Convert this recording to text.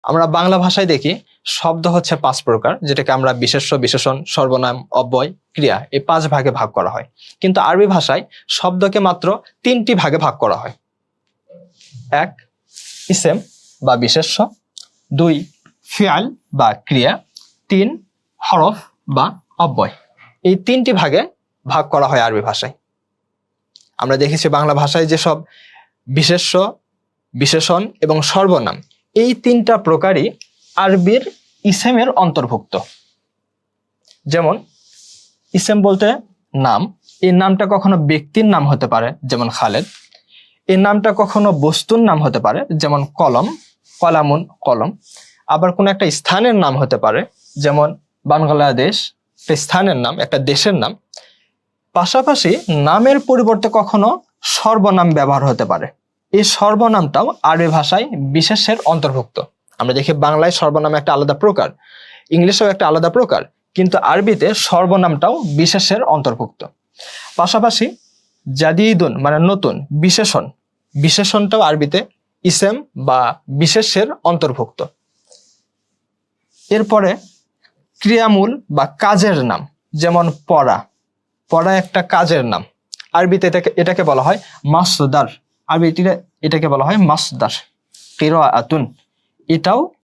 আমরা বাংলা ভাষায় দেখি শব্দ হচ্ছে 5 প্রকার, যেটাকে আমরা বিশেষ্য, বিশেষণ, সর্বনাম, অব্যয়, ক্রিয়া এই 5 ভাগে ভাগ করা হয়। কিন্তু আরবি ভাষায় শব্দকে মাত্র 3টি ভাগে ভাগ করা হয়। 1 ইসেম বা বিশেষ্য, 2 ফিআল বা ক্রিয়া, 3 হরফ বা অব্যয়। এই 3টি ভাগে ভাগ করা হয় আরবি ভাষায়। আমরা দেখেছি বাংলা ভাষায় যেসব বিশেষ্য, বিশেষণ এবং সর্বনাম এই 3টা প্রকারই আরবির ইসেমের অন্তর্ভুক্ত। যেমন ইসেম বলতে নাম, এই নামটা কখনো ব্যক্তির নাম হতে পারে যেমন খালেদ, এই নামটা কখনো বস্তুর নাম হতে পারে যেমন কলম, কলামুন কলম, আবার কোনো একটা স্থানের নাম হতে পারে যেমন বাংলাদেশ, একটা স্থানের নাম, একটা দেশের নাম। পাশাপাশি নামের পরিবর্তে কখনো সর্বনাম ব্যবহার হতে পারে। এই সর্বনামটাও আরবি ভাষায় বিশেষের অন্তর্ভুক্ত। আমরা দেখি বাংলায় সর্বনাম একটা আলাদা প্রকার, ইংলিশেও একটা আলাদা প্রকার, কিন্তু আরবিতে সর্বনামটাও বিশেষের অন্তর্ভুক্ত। পাশাপাশি জাদিদুন মানে নতুন, বিশেষণ, বিশেষণটাও আরবিতে ইসেম বা বিশেষের অন্তর্ভুক্ত। এরপরে ক্রিয়ামূল বা কাজের নাম, যেমন পড়া, পড়া একটা কাজের নাম, আরবিতে এটাকে বলা হয় মাসদার, আরবিতে এটাকে বলা হয় মাসদার। কিরাআতুন, এটাও